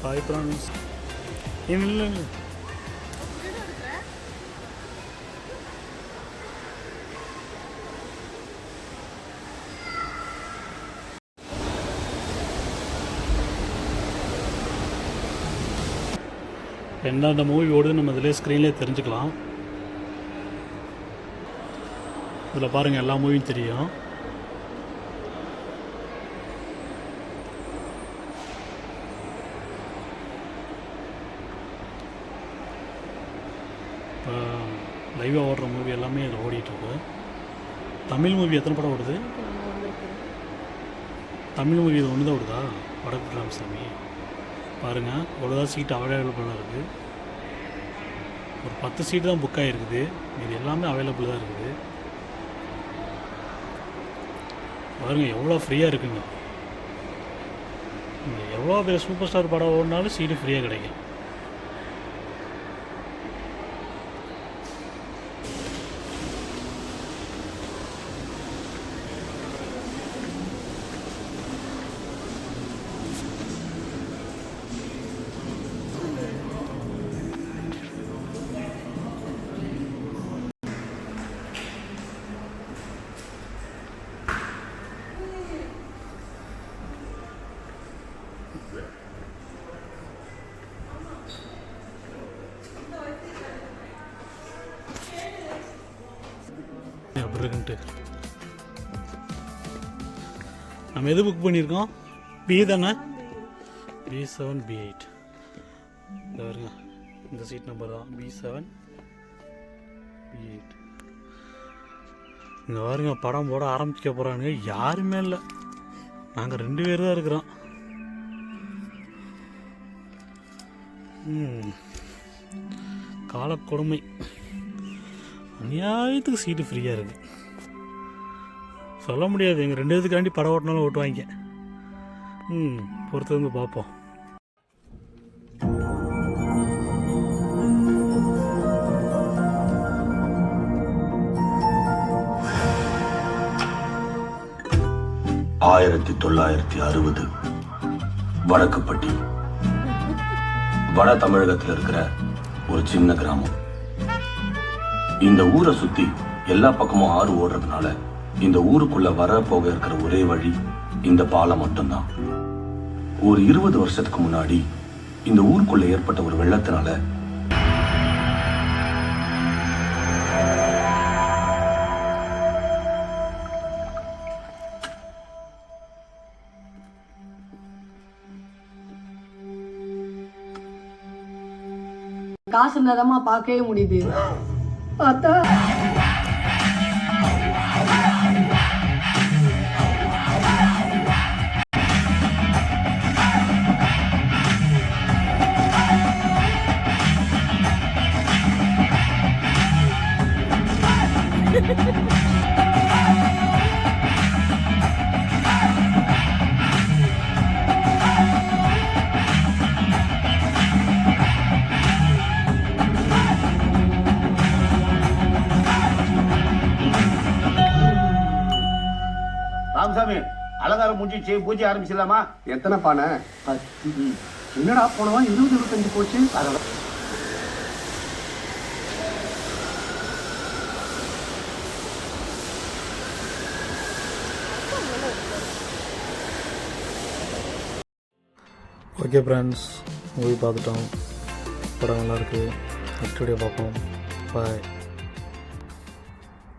Hi France. இல்லை என்ன அந்த மூவி ஓடுது நம்ம இதிலே ஸ்க்ரீன்லேயே தெரிஞ்சுக்கலாம். இதில் பாருங்கள் எல்லா மூவியும் தெரியும். இப்போ லைவாக ஓடுற மூவி எல்லாமே இதில் ஓடிட்டுருக்கு. தமிழ் மூவி எத்தனை படம் ஓடுது? தமிழ் மூவி இது ஒன்று தான் ஓடுதா? வடக்கு ராமசாமி பாருங்கள், அவ்வளோதான் சீட் அவைலபிளாக இருக்குது. ஒரு 10 சீட்டு தான் புக் ஆகிருக்குது. இது எல்லாமே அவைலபிள் தான் இருக்குது. பாருங்கள் எவ்வளோ ஃப்ரீயாக இருக்குங்க. எவ்வளோ பேர் சூப்பர் ஸ்டார் படம் ஓடினாலும் சீட்டு ஃப்ரீயாக கிடைக்கும். அப்படி இருக்குன்ட்டு நம்ம எது புக் பண்ணியிருக்கோம்? பி தானே? B7 B8. இந்த வருங்க, இந்த சீட் நம்பர் தான் B7 B8. இங்கே பாருங்க, படம் போட ஆரம்பிக்க போகிறாங்க. யாருமே இல்லை, நாங்கள் 2 பேர் தான் இருக்கிறோம். காலக்கொடுமை, அநியாயத்துக்கு சீட்டு ஃப்ரீயாக இருக்குது. சொல்ல முடியாது, எங்கள் 2 பேத்துக்காண்டி படம் ஓட்டினாலும் ஓட்டுவாங்க. பொறுத்து வந்து பார்ப்போம். ஆயிரத்தி 1960 வடக்குப்பட்டி, வட தமிழகத்தில் இருக்கிற ஒரு சின்ன கிராமம். இந்த ஊரை சுத்தி எல்லா பக்கமும் ஆறு ஓடுறதுனால இந்த ஊருக்குள்ள வர போக இருக்கிற ஒரே வழி இந்த பாலம் மட்டும்தான். ஒரு 20 வருஷத்துக்கு முன்னாடி இந்த ஊருக்குள்ள ஏற்பட்ட ஒரு வெள்ளத்தினால காசு நேரமா பார்க்கவே முடியுது. பார்த்தா ராமசாமி, அலங்காரம் முடிஞ்சிச்சு, பூஜை ஆரம்பிச்சிடலாமா? எத்தனை பானை? 10. என்னடா போனவா 20-25 போச்சு. ஓகே ஃப்ரெண்ட்ஸ், மூவி பார்த்துட்டோம். படம் நல்லாயிருக்கு. நெக்ஸ்ட் வீடியோ பார்ப்போம். பாய்.